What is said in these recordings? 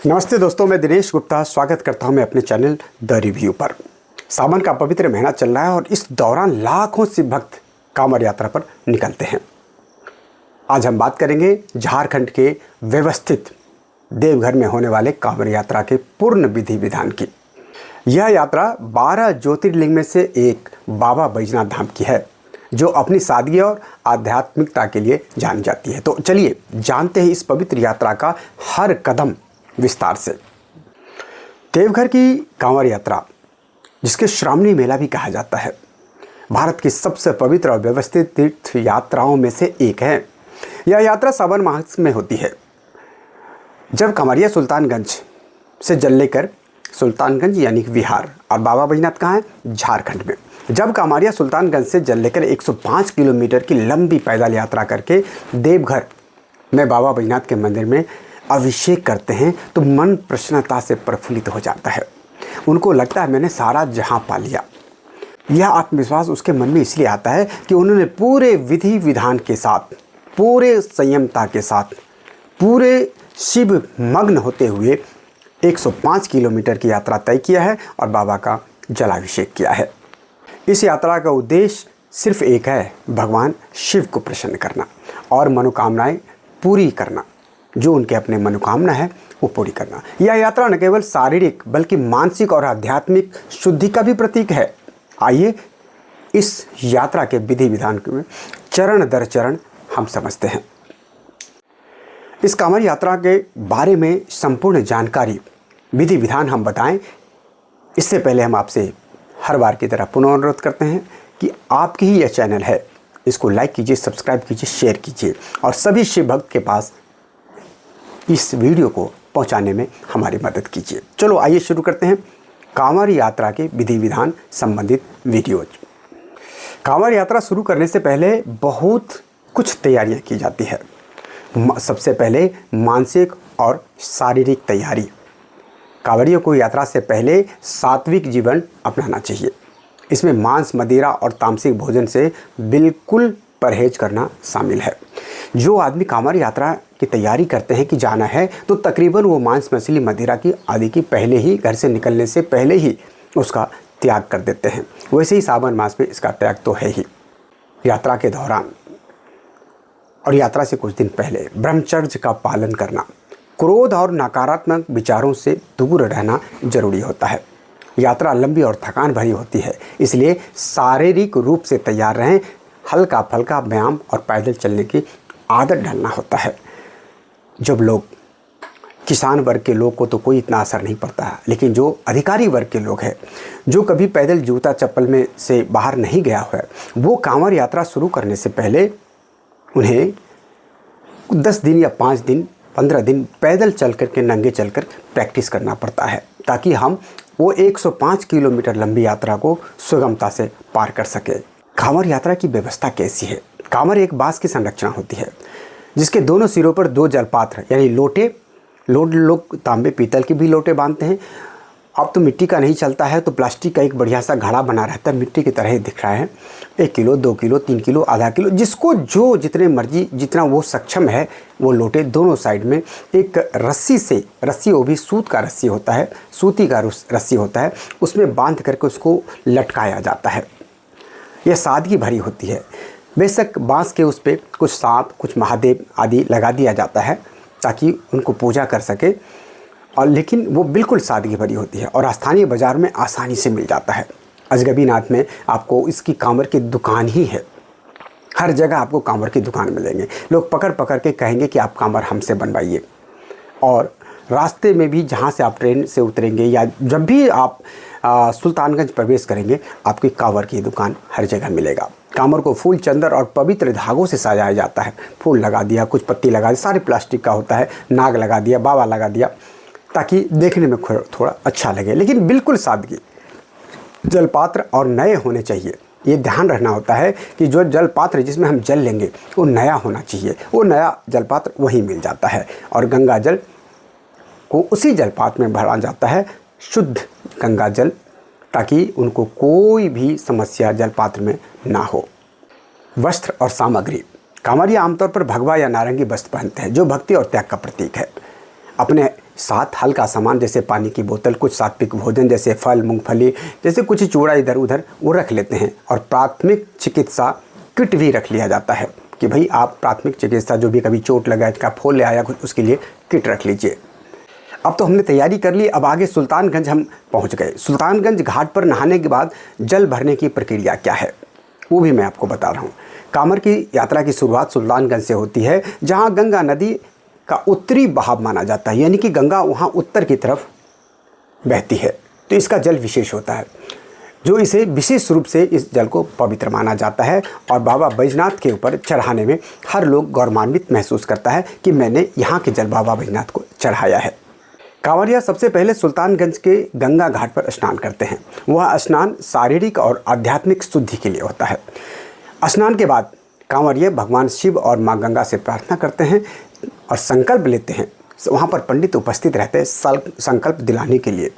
नमस्ते दोस्तों, मैं दिनेश गुप्ता स्वागत करता हूं मैं अपने चैनल द रिव्यू पर। सावन का पवित्र महीना चल रहा है और इस दौरान लाखों से भक्त कांवड़ यात्रा पर निकलते हैं। आज हम बात करेंगे झारखंड के व्यवस्थित देवघर में होने वाले कांवड़ यात्रा के पूर्ण विधि विधान की। यह यात्रा 12 ज्योतिर्लिंग में से एक बाबा बैजनाथ धाम की है, जो अपनी सादगी और आध्यात्मिकता के लिए जानी जाती है। तो चलिए जानते हैं इस पवित्र यात्रा का हर कदम विस्तार से। देवघर की कांवड़ यात्रा, जिसके श्रावणी मेला भी कहा जाता है, भारत की सबसे पवित्र और व्यवस्थित तीर्थ यात्राओं में से एक है। यह यात्रा सावन मास में होती है, जब कांवड़िया सुल्तानगंज से जल लेकर सुल्तानगंज यानी बिहार, और बाबा बैजनाथ कहाँ है? झारखंड में। जब कांवड़िया सुल्तानगंज से जल लेकर 105 किलोमीटर की लंबी पैदल यात्रा करके देवघर में बाबा बैजनाथ के मंदिर में अभिषेक करते हैं, तो मन प्रसन्नता से प्रफुल्लित हो जाता है। उनको लगता है मैंने सारा जहां पा लिया। यह आत्मविश्वास उसके मन में इसलिए आता है कि उन्होंने पूरे विधि विधान के साथ, पूरे संयमता के साथ, पूरे शिव मग्न होते हुए 105 किलोमीटर की यात्रा तय किया है और बाबा का जलाभिषेक किया है। इस यात्रा का उद्देश्य सिर्फ एक है, भगवान शिव को प्रसन्न करना और मनोकामनाएं पूरी करना। जो उनके अपने मनोकामना है वो पूरी करना। यह यात्रा न केवल शारीरिक बल्कि मानसिक और आध्यात्मिक शुद्धि का भी प्रतीक है। आइए इस यात्रा के विधि विधान में चरण दर चरण हम समझते हैं। इस कांवड़ यात्रा के बारे में संपूर्ण जानकारी, विधि विधान हम बताएं, इससे पहले हम आपसे हर बार की तरह पुनः अनुरोध करते हैं कि आपकी ही यह चैनल है, इसको लाइक कीजिए, सब्सक्राइब कीजिए, शेयर कीजिए और सभी शिव भक्त के पास इस वीडियो को पहुंचाने में हमारी मदद कीजिए। चलो आइए शुरू करते हैं कांवड़ यात्रा के विधि विधान संबंधित वीडियोज। कांवड़ यात्रा शुरू करने से पहले बहुत कुछ तैयारियां की जाती है। सबसे पहले मानसिक और शारीरिक तैयारी। कांवड़ियों को यात्रा से पहले सात्विक जीवन अपनाना चाहिए। इसमें मांस, मदिरा और तामसिक भोजन से बिल्कुल परहेज करना शामिल है। जो आदमी कांवड़ यात्रा की तैयारी करते हैं कि जाना है, तो तकरीबन वो मांस, मछली, मदिरा की आदि की पहले ही, घर से निकलने से पहले ही उसका त्याग कर देते हैं। वैसे ही सावन मास में इसका त्याग तो है ही। यात्रा के दौरान और यात्रा से कुछ दिन पहले ब्रह्मचर्य का पालन करना, क्रोध और नकारात्मक विचारों से दूर रहना जरूरी होता है। यात्रा लंबी और थकान भरी होती है, इसलिए शारीरिक रूप से तैयार रहें। हल्का फल्का व्यायाम और पैदल चलने की आदत डालना होता है। जब लोग, किसान वर्ग के लोग को तो कोई इतना असर नहीं पड़ता है, लेकिन जो अधिकारी वर्ग के लोग हैं, जो कभी पैदल जूता चप्पल में से बाहर नहीं गया हुआ है, वो कांवड़ यात्रा शुरू करने से पहले उन्हें 10 दिन या 5 दिन, 15 दिन पैदल चल कर के, नंगे चल कर प्रैक्टिस करना पड़ता है, ताकि हम वो 105 किलोमीटर लंबी यात्रा को सुगमता से पार कर सके। कांवड़ यात्रा की व्यवस्था कैसी है? कांवड़ एक बांस की संरचना होती है, जिसके दोनों सिरों पर 2 जलपात्र यानी लोटे, लोग तांबे पीतल के भी लोटे बांधते हैं। अब तो मिट्टी का नहीं चलता है, तो प्लास्टिक का एक बढ़िया सा घड़ा बना रहता है, मिट्टी की तरह ही दिख रहा है। 1 किलो, 2 किलो, 3 किलो, आधा किलो, जिसको जो जितने मर्जी, जितना वो सक्षम है, वो लोटे दोनों साइड में एक रस्सी से, रस्सी वो भी सूत का रस्सी होता है, सूती का रस्सी होता है, उसमें बांध करके उसको लटकाया जाता है। यह सादगी भरी होती है। बेशक बांस के उस पर कुछ सांप, कुछ महादेव आदि लगा दिया जाता है ताकि उनको पूजा कर सके, और लेकिन वो बिल्कुल सादगी भरी होती है और स्थानीय बाज़ार में आसानी से मिल जाता है। अजगबीनाथ में आपको इसकी कांवड़ की दुकान ही है। हर जगह आपको कांवड़ की दुकान मिलेंगे। लोग पकड़ पकड़ के कहेंगे कि आप कांवड़ हमसे बनवाइए। और रास्ते में भी, जहाँ से आप ट्रेन से उतरेंगे या जब भी आप सुल्तानगंज प्रवेश करेंगे, आपकी कांवड़ की दुकान हर जगह मिलेगा। कांवड़ को फूल, चंदन और पवित्र धागों से सजाया जाता है। फूल लगा दिया, कुछ पत्ती लगा दी, सारे प्लास्टिक का होता है, नाग लगा दिया, बाबा लगा दिया, ताकि देखने में थोड़ा अच्छा लगे, लेकिन बिल्कुल सादगी। जलपात्र और नए होने चाहिए। ये ध्यान रखना होता है कि जो जलपात्र जिसमें हम जल लेंगे वो नया होना चाहिए। वो नया जलपात्र वहीं मिल जाता है और गंगा जल को उसी जलपात्र में भरा जाता है, शुद्ध गंगा जल, ताकि उनको कोई भी समस्या जलपात्र में ना हो। वस्त्र और सामग्री। कांवड़िया आमतौर पर भगवा या नारंगी वस्त्र पहनते हैं, जो भक्ति और त्याग का प्रतीक है। अपने साथ हल्का सामान जैसे पानी की बोतल, कुछ सात्विक भोजन जैसे फल, मूंगफली जैसे कुछ चूड़ा इधर उधर वो रख लेते हैं। और प्राथमिक चिकित्सा किट भी रख लिया जाता है कि भाई आप प्राथमिक चिकित्सा जो भी कभी चोट लगा, का फोल ले आया कुछ, उसके लिए किट रख लीजिए। अब तो हमने तैयारी कर ली, अब आगे सुल्तानगंज हम पहुंच गए। सुल्तानगंज घाट पर नहाने के बाद जल भरने की प्रक्रिया क्या है वो भी मैं आपको बता रहा हूँ। कांवर की यात्रा की शुरुआत सुल्तानगंज से होती है, जहाँ गंगा नदी का उत्तरी बहाव माना जाता है, यानी कि गंगा वहाँ उत्तर की तरफ बहती है, तो इसका जल विशेष होता है, जो इसे विशेष रूप से इस जल को पवित्र माना जाता है। और बाबा बैजनाथ के ऊपर चढ़ाने में हर लोग गौरवान्वित महसूस करता है कि मैंने यहाँ के जल बाबा बैजनाथ को चढ़ाया है। कांवरिया सबसे पहले सुल्तानगंज के गंगा घाट पर स्नान करते हैं। वह स्नान शारीरिक और आध्यात्मिक शुद्धि के लिए होता है। स्नान के बाद कांवरिया भगवान शिव और माँ गंगा से प्रार्थना करते हैं और संकल्प लेते हैं। वहाँ पर पंडित उपस्थित रहते हैं संकल्प दिलाने के लिए।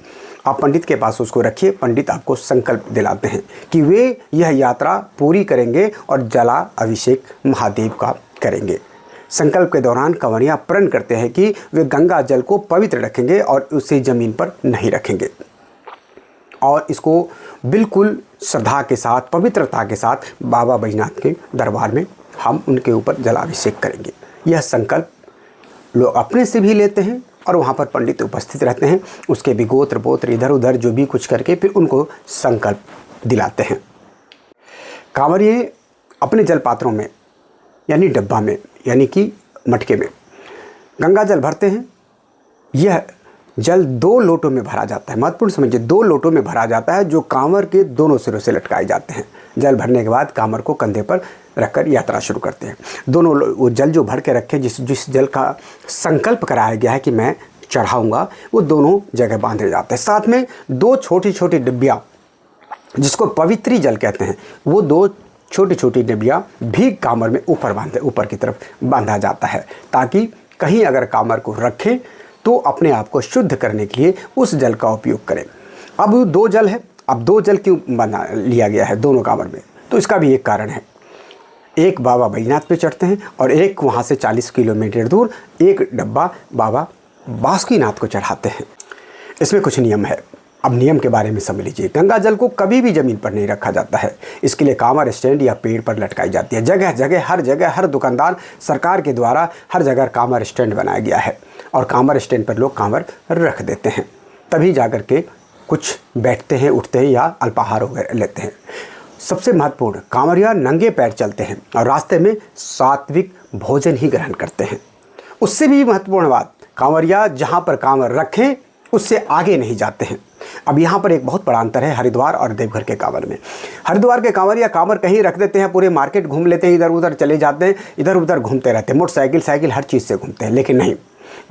आप पंडित के पास उसको रखिए, पंडित आपको संकल्प दिलाते हैं कि वे यह यात्रा पूरी करेंगे और जला अभिषेक महादेव का करेंगे। संकल्प के दौरान कांवरिया प्रण करते हैं कि वे गंगा जल को पवित्र रखेंगे और उसे ज़मीन पर नहीं रखेंगे, और इसको बिल्कुल श्रद्धा के साथ, पवित्रता के साथ बाबा बैजनाथ के दरबार में हम उनके ऊपर जलाभिषेक करेंगे। यह संकल्प लोग अपने से भी लेते हैं और वहाँ पर पंडित उपस्थित रहते हैं, उसके भी गोत्र पोत्र इधर उधर जो भी कुछ करके फिर उनको संकल्प दिलाते हैं। कांवरिये अपने जल पात्रों में यानी डब्बा में यानी कि मटके में गंगा जल भरते हैं। यह जल 2 लोटों में भरा जाता है। महत्वपूर्ण समझिए, 2 लोटों में भरा जाता है जो कांवर के दोनों सिरों से लटकाए जाते हैं। जल भरने के बाद कांवर को कंधे पर रखकर यात्रा शुरू करते हैं। दोनों वो जल जो भर के रखे, जिस जल का संकल्प कराया गया है कि मैं चढ़ाऊँगा, वो दोनों जगह बांधे जाते हैं। साथ में 2 छोटी छोटी डिब्बियाँ जिसको पवित्री जल कहते हैं, वो 2 छोटी छोटी डिब्बियाँ भी कांवर में ऊपर की तरफ बांधा जाता है, ताकि कहीं अगर कांवर को रखें तो अपने आप को शुद्ध करने के लिए उस जल का उपयोग करें। अब 2 जल है, अब 2 जल क्यों बना लिया गया है दोनों कांवर में, तो इसका भी एक कारण है। एक बाबा बैजनाथ पे चढ़ते हैं और एक वहाँ से 40 किलोमीटर दूर एक डब्बा बाबा बासुकीनाथ को चढ़ाते हैं। इसमें कुछ नियम है। अब नियम के बारे में समझ लीजिए। गंगा जल को कभी भी ज़मीन पर नहीं रखा जाता है। इसके लिए कांवर स्टैंड या पेड़ पर लटकाई जाती है। जगह जगह हर दुकानदार, सरकार के द्वारा हर जगह कांवर स्टैंड बनाया गया है और कांवर स्टैंड पर लोग कांवर रख देते हैं, तभी जाकर के कुछ बैठते हैं, उठते हैं या अल्पाहार वगैरह लेते हैं। सबसे महत्वपूर्ण, कांवरिया नंगे पैर चलते हैं और रास्ते में सात्विक भोजन ही ग्रहण करते हैं। उससे भी महत्वपूर्ण बात, कांवरिया जहाँ पर कांवर रखें उससे आगे नहीं जाते हैं। अब यहाँ पर एक बहुत बड़ा अंतर है हरिद्वार और देवघर के कांवर में। हरिद्वार के कांवरिया कांवर कहीं रख देते हैं, पूरे मार्केट घूम लेते हैं, इधर उधर चले जाते हैं, इधर उधर घूमते रहते हैं, मोटरसाइकिल साइकिल हर चीज़ से घूमते हैं। लेकिन नहीं,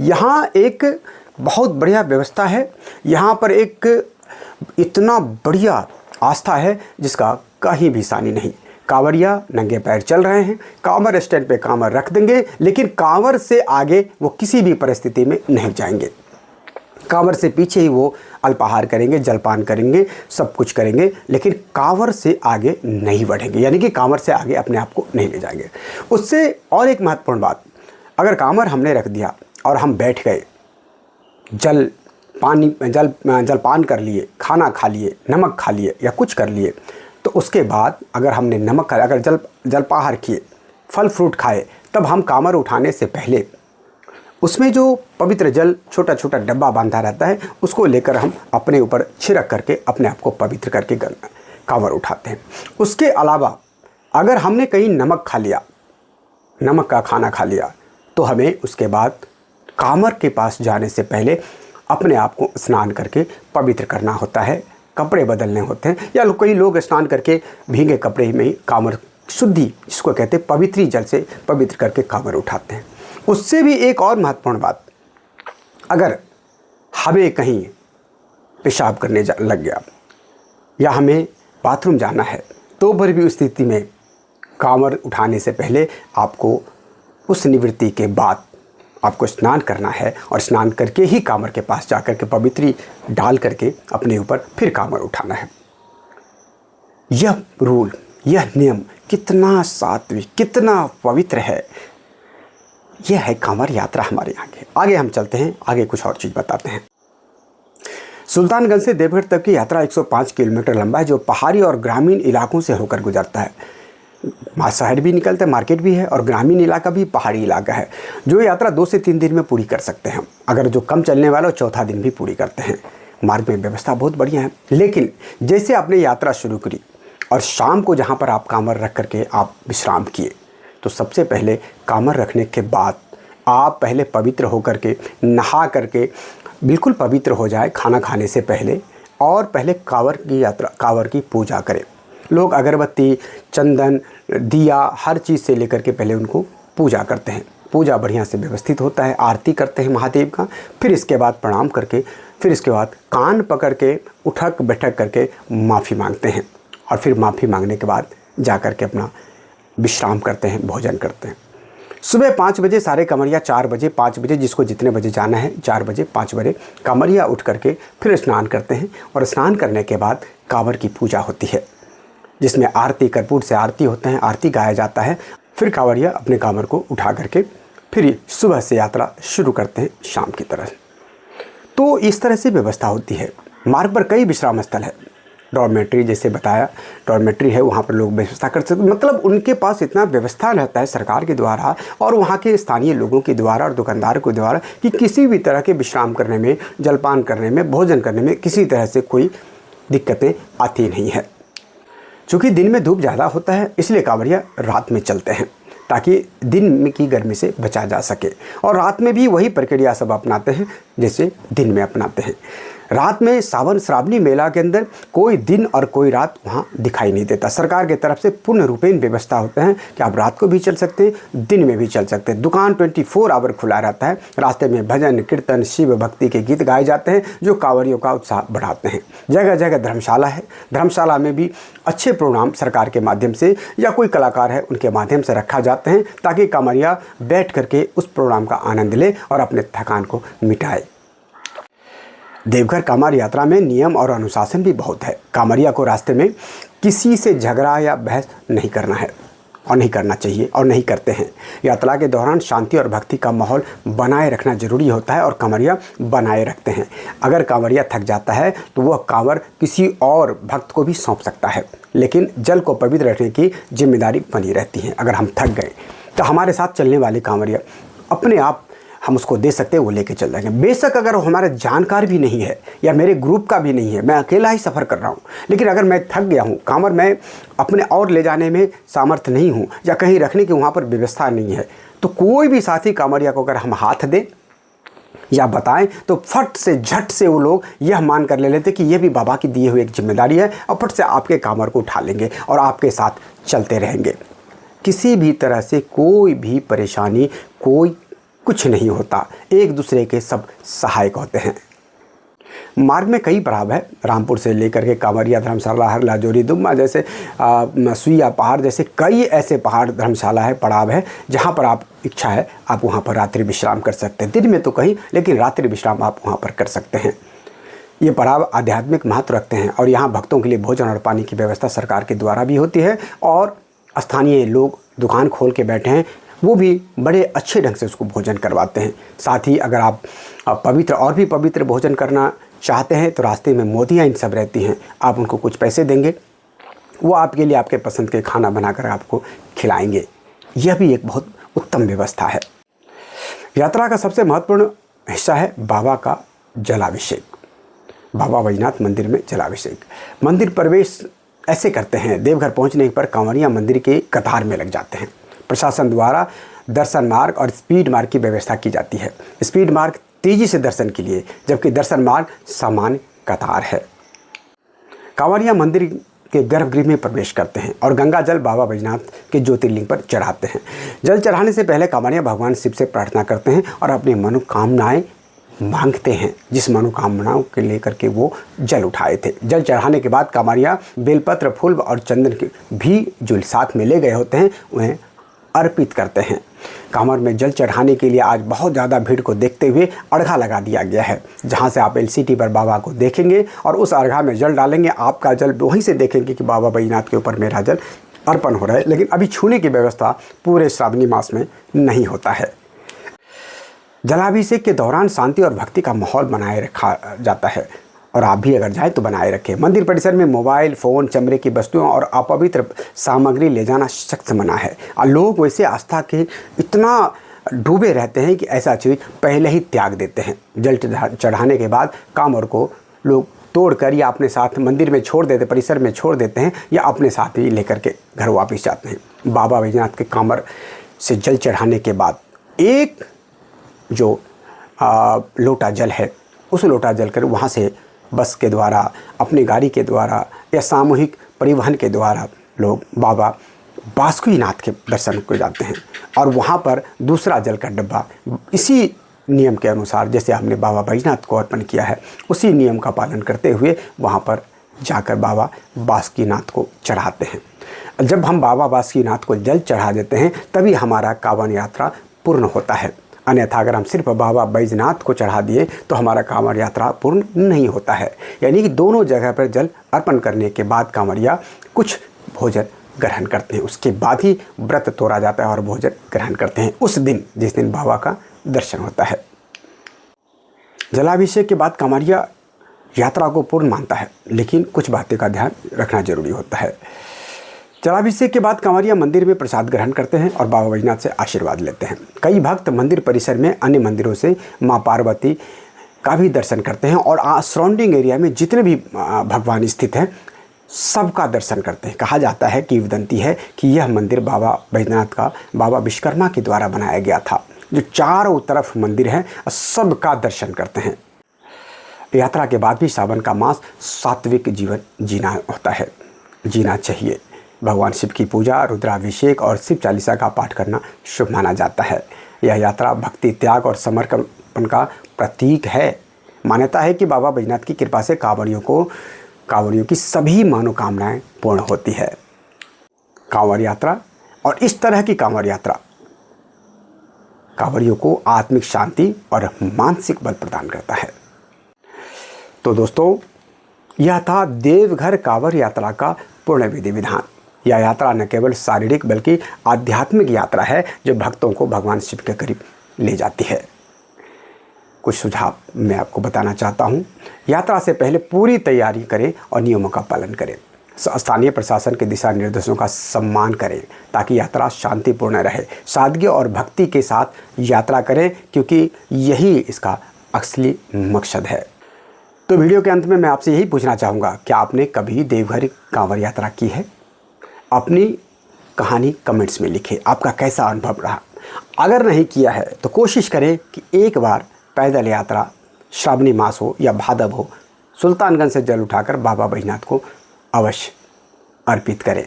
यहाँ एक बहुत बढ़िया व्यवस्था है। यहाँ पर एक इतना बढ़िया आस्था है जिसका कहीं भी सानी नहीं। कांवरिया नंगे पैर चल रहे हैं, कांवर स्टैंड पे कांवर रख देंगे, लेकिन कांवर से आगे वो किसी भी परिस्थिति में नहीं जाएंगे। कांवर से पीछे ही वो अल्पाहार करेंगे, जलपान करेंगे, सब कुछ करेंगे, लेकिन कांवर से आगे नहीं बढ़ेंगे, यानी कि कांवर से आगे अपने आप को नहीं ले जाएंगे। उससे और एक महत्वपूर्ण बात, अगर कांवर हमने रख दिया और हम बैठ गए, जलपान कर लिए, खाना खा लिए, नमक खा लिए या कुछ कर लिए, तो उसके बाद अगर हमने नमक खाया, अगर जलपाहार किए, फल फ्रूट खाए, तब हम कांवर उठाने से पहले उसमें जो पवित्र जल छोटा छोटा डब्बा बांधा रहता है उसको लेकर हम अपने ऊपर छिड़क करके अपने आप को पवित्र करके कांवर उठाते हैं। उसके अलावा अगर हमने कहीं नमक खा लिया, नमक का खाना खा लिया, तो हमें उसके बाद कांवर के पास जाने से पहले अपने आप को स्नान करके पवित्र करना होता है, कपड़े बदलने होते हैं, या कई लोग स्नान करके भीगे कपड़े में ही कांवर शुद्धि, जिसको कहते हैं पवित्री जल से पवित्र करके कांवर उठाते हैं। उससे भी एक और महत्वपूर्ण बात, अगर हमें कहीं पेशाब करने लग गया या हमें बाथरूम जाना है, तो फिर भी उस स्थिति में कांवर उठाने से पहले आपको उस निवृत्ति के बाद आपको स्नान करना है और स्नान करके ही कांवर के पास जाकर के पवित्री डाल करके अपने ऊपर फिर कांवर उठाना है। यह रूल, यह नियम कितना सात्विक, कितना पवित्र है, ये है कांवड़ यात्रा हमारे यहाँ की। आगे हम चलते हैं, आगे कुछ और चीज़ बताते हैं। सुल्तानगंज से देवघर तक की यात्रा 105 किलोमीटर लंबा है, जो पहाड़ी और ग्रामीण इलाकों से होकर गुजरता है। शहर भी निकलता है, मार्केट भी है, और ग्रामीण इलाका भी पहाड़ी इलाका है। जो यात्रा 2 से 3 दिन में पूरी कर सकते हैं। अगर जो कम चलने वाला हो, चौथा दिन भी पूरी करते हैं। मार्ग में व्यवस्था बहुत बढ़िया है। लेकिन जैसे आपने यात्रा शुरू करी और शाम को जहाँ पर आप कांवर रख करके आप विश्राम किए, तो सबसे पहले कांवर रखने के बाद आप पहले पवित्र होकर के नहा करके बिल्कुल पवित्र हो जाए खाना खाने से पहले, और पहले कांवर की पूजा करें। लोग अगरबत्ती, चंदन, दिया, हर चीज़ से लेकर के पहले उनको पूजा करते हैं। पूजा बढ़िया से व्यवस्थित होता है, आरती करते हैं महादेव का, फिर इसके बाद प्रणाम करके, फिर इसके बाद कान पकड़ के उठक बैठक करके माफ़ी मांगते हैं, और फिर माफ़ी मांगने के बाद जा कर के अपना विश्राम करते हैं, भोजन करते हैं। सुबह 5 बजे सारे कांवरिया, 4 बजे, 5 बजे, जिसको जितने बजे जाना है, 4 बजे, 5 बजे कांवरिया उठ करके फिर स्नान करते हैं, और स्नान करने के बाद कांवर की पूजा होती है, जिसमें आरती, कर्पूर से आरती होते हैं, आरती गाया जाता है। फिर कांवरिया अपने कांवर को उठा करके फिर सुबह से यात्रा शुरू करते हैं शाम की तरह। तो इस तरह से व्यवस्था होती है। मार्ग पर कई विश्राम स्थल है, डॉर्मेट्री जैसे बताया, डॉर्मेट्री है, वहाँ पर लोग व्यवस्था कर सकते, मतलब उनके पास इतना व्यवस्था रहता है सरकार के द्वारा और वहाँ के स्थानीय लोगों के द्वारा और दुकानदारों के द्वारा कि किसी भी तरह के विश्राम करने में, जलपान करने में, भोजन करने में किसी तरह से कोई दिक्कतें आती नहीं है। चूँकि दिन में धूप ज़्यादा होता है, इसलिए कांवरिया रात में चलते हैं ताकि दिन की गर्मी से बचा जा सके, और रात में भी वही प्रक्रिया सब अपनाते हैं जैसे दिन में अपनाते हैं। रात में सावन श्रावणी मेला के अंदर कोई दिन और कोई रात वहाँ दिखाई नहीं देता। सरकार की तरफ से पूर्ण रूपेण व्यवस्था होते हैं कि आप रात को भी चल सकते हैं, दिन में भी चल सकते हैं। दुकान 24 आवर खुला रहता है। रास्ते में भजन कीर्तन, शिव भक्ति के गीत गाए जाते हैं जो कांवरियों का उत्साह बढ़ाते हैं। जगह जगह धर्मशाला है, धर्मशाला में भी अच्छे प्रोग्राम सरकार के माध्यम से या कोई कलाकार है उनके माध्यम से रखा जाते हैं ताकि कांवरिया बैठ करके उस प्रोग्राम का आनंद ले और अपने थकान को मिटाए। देवघर कांवड़ यात्रा में नियम और अनुशासन भी बहुत है। कांवरिया को रास्ते में किसी से झगड़ा या बहस नहीं करना है और नहीं करना चाहिए और नहीं करते हैं। यात्रा के दौरान शांति और भक्ति का माहौल बनाए रखना जरूरी होता है और कांवरिया बनाए रखते हैं। अगर कांवरिया थक जाता है तो वह कांवर किसी और भक्त को भी सौंप सकता है, लेकिन जल को पवित्र रखने की जिम्मेदारी बनी रहती है। अगर हम थक गए तो हमारे साथ चलने वाले कांवरिया अपने आप हम उसको दे सकते हैं, वो लेके चल जाएंगे। बेशक अगर हमारा जानकार भी नहीं है या मेरे ग्रुप का भी नहीं है, मैं अकेला ही सफ़र कर रहा हूँ, लेकिन अगर मैं थक गया हूँ, कांवर मैं अपने और ले जाने में सामर्थ्य नहीं हूँ या कहीं रखने की वहाँ पर व्यवस्था नहीं है, तो कोई भी साथी कांवरिया को अगर हम हाथ दें या बताएं तो फट से झट से वो लोग यह मान कर ले लेते कि यह भी बाबा की दी हुई एक जिम्मेदारी है और फट से आपके कांवर को उठा लेंगे और आपके साथ चलते रहेंगे। किसी भी तरह से कोई भी परेशानी, कोई कुछ नहीं होता, एक दूसरे के सब सहायक होते हैं। मार्ग में कई पड़ाव है। रामपुर से लेकर के कांवरिया, धर्मशाला, हरला, जोरी, दुम्मा जैसे सुइया पहाड़ जैसे कई ऐसे पहाड़, धर्मशाला है, पड़ाव है जहाँ पर आप इच्छा है आप वहाँ पर रात्रि विश्राम कर सकते हैं। दिन में तो कहीं, लेकिन रात्रि विश्राम आप वहाँ पर कर सकते हैं। ये पड़ाव आध्यात्मिक महत्व रखते हैं और यहाँ भक्तों के लिए भोजन और पानी की व्यवस्था सरकार के द्वारा भी होती है और स्थानीय लोग दुकान खोल के बैठे हैं, वो भी बड़े अच्छे ढंग से उसको भोजन करवाते हैं। साथ ही अगर आप पवित्र और भी पवित्र भोजन करना चाहते हैं तो रास्ते में मोदियाँ इन सब रहती हैं, आप उनको कुछ पैसे देंगे, वो आपके लिए आपके पसंद के खाना बनाकर आपको खिलाएंगे। यह भी एक बहुत उत्तम व्यवस्था है। यात्रा का सबसे महत्वपूर्ण हिस्सा है बाबा का जलाभिषेक। बाबा बैजनाथ मंदिर में जलाभिषेक। मंदिर प्रवेश ऐसे करते हैं, देवघर पहुँचने पर कांवरिया मंदिर के कतार में लग जाते हैं। प्रशासन द्वारा दर्शन मार्ग और स्पीड मार्ग की व्यवस्था की जाती है। स्पीड मार्ग तेजी से दर्शन के लिए, जबकि दर्शन मार्ग सामान्य कतार है। कांवरिया मंदिर के गर्भगृह में प्रवेश करते हैं और गंगा जल बाबा बैजनाथ के ज्योतिर्लिंग पर चढ़ाते हैं। जल चढ़ाने से पहले कांवरिया भगवान शिव से प्रार्थना करते हैं और अपनी मनोकामनाएं मांगते हैं, जिस मनोकामनाओं के लेकर के वो जल उठाए थे। जल चढ़ाने के बाद कांवरिया बेलपत्र, फूल और चंदन के भी जो साथ में ले गए होते हैं उन्हें अर्पित करते हैं। कांवर में जल चढ़ाने के लिए आज बहुत ज़्यादा भीड़ को देखते हुए अर्घा लगा दिया गया है, जहां से आप LCT पर बाबा को देखेंगे और उस अर्घा में जल डालेंगे। आपका जल वहीं से देखेंगे कि बाबा बैजनाथ के ऊपर मेरा जल अर्पण हो रहा है। लेकिन अभी छूने की व्यवस्था पूरे श्रावणी मास में नहीं होता है। जलाभिषेक के दौरान शांति और भक्ति का माहौल बनाए रखा जाता है और आप भी अगर जाए तो बनाए रखें। मंदिर परिसर में मोबाइल फ़ोन, चमड़े की वस्तुएं और अपवित्र सामग्री ले जाना सख्त मना है। और लोग वैसे आस्था के इतना डूबे रहते हैं कि ऐसा चीज़ पहले ही त्याग देते हैं। जल चढ़ाने के बाद कांवर को लोग तोड़कर या अपने साथ मंदिर में छोड़ देते, परिसर में छोड़ देते हैं, या अपने साथ ही लेकर के घर वापस जाते हैं। बाबा बैजनाथ के कांवर से जल चढ़ाने के बाद एक जो लोटा जल है, उस लोटा जल कर वहाँ से बस के द्वारा, अपनी गाड़ी के द्वारा या सामूहिक परिवहन के द्वारा लोग बाबा बासुकीनाथ के दर्शन को जाते हैं। और वहाँ पर दूसरा जल का डब्बा इसी नियम के अनुसार, जैसे हमने बाबा बैजनाथ को अर्पण किया है, उसी नियम का पालन करते हुए वहाँ पर जाकर बाबा बासुकीनाथ को चढ़ाते हैं। जब हम बाबा बासुकीनाथ को जल चढ़ा देते हैं तभी हमारा कांवड़ यात्रा पूर्ण होता है। अन्यथा अगर हम सिर्फ बाबा बैजनाथ को चढ़ा दिए तो हमारा कांवड़ यात्रा पूर्ण नहीं होता है। यानी कि दोनों जगह पर जल अर्पण करने के बाद कांवड़िया कुछ भोजन ग्रहण करते हैं, उसके बाद ही व्रत तोड़ा जाता है और भोजन ग्रहण करते हैं उस दिन, जिस दिन बाबा का दर्शन होता है। जलाभिषेक के बाद कांवड़िया यात्रा को पूर्ण मानता है, लेकिन कुछ बातें का ध्यान रखना जरूरी होता है। जलाभिषेक के बाद कांवड़िया मंदिर में प्रसाद ग्रहण करते हैं और बाबा बैजनाथ से आशीर्वाद लेते हैं। कई भक्त मंदिर परिसर में अन्य मंदिरों से माँ पार्वती का भी दर्शन करते हैं और सराउंडिंग एरिया में जितने भी भगवान स्थित हैं सबका दर्शन करते हैं। कहा जाता है, किंवदंती है कि यह मंदिर बाबा बैजनाथ का बाबा विश्वकर्मा के द्वारा बनाया गया था। जो चारों तरफ मंदिर हैं सबका दर्शन करते हैं। यात्रा के बाद भी सावन का मास सात्विक जीवन जीना होता है, जीना चाहिए। भगवान शिव की पूजा, रुद्राभिषेक और शिव चालीसा का पाठ करना शुभ माना जाता है। यह यात्रा भक्ति, त्याग और समर्पण का प्रतीक है। मान्यता है कि बाबा बैजनाथ की कृपा से कांवड़ियों की सभी मनोकामनाएं पूर्ण होती है। कांवड़ यात्रा और इस तरह की कांवड़ यात्रा कांवड़ियों को आत्मिक शांति और मानसिक बल प्रदान करता है। तो दोस्तों, यह था देवघर कांवड़ यात्रा का पूर्ण विधि विधान। यह यात्रा न केवल शारीरिक बल्कि आध्यात्मिक यात्रा है जो भक्तों को भगवान शिव के करीब ले जाती है। कुछ सुझाव मैं आपको बताना चाहता हूँ। यात्रा से पहले पूरी तैयारी करें और नियमों का पालन करें। स्थानीय प्रशासन के दिशा निर्देशों का सम्मान करें ताकि यात्रा शांतिपूर्ण रहे। सादगी और भक्ति के साथ यात्रा करें क्योंकि यही इसका असली मकसद है। तो वीडियो के अंत में मैं आपसे यही पूछना चाहूँगा, क्या आपने कभी देवघर कांवड़ यात्रा की है? अपनी कहानी कमेंट्स में लिखें, आपका कैसा अनुभव रहा। अगर नहीं किया है तो कोशिश करें कि एक बार पैदल यात्रा, श्रावणी मास हो या भादव हो, सुल्तानगंज से जल उठाकर बाबा बैजनाथ को अवश्य अर्पित करें।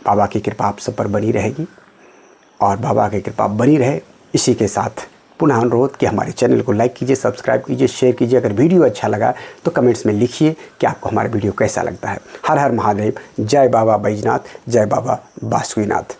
बाबा की कृपा आप सब पर बनी रहेगी और बाबा की कृपा बनी रहे, इसी के साथ पुनः अनुरोध कि हमारे चैनल को लाइक कीजिए, सब्सक्राइब कीजिए, शेयर कीजिए। अगर वीडियो अच्छा लगा तो कमेंट्स में लिखिए कि आपको हमारा वीडियो कैसा लगता है। हर हर महादेव, जय बाबा बैजनाथ, जय बाबा बासुकीनाथ।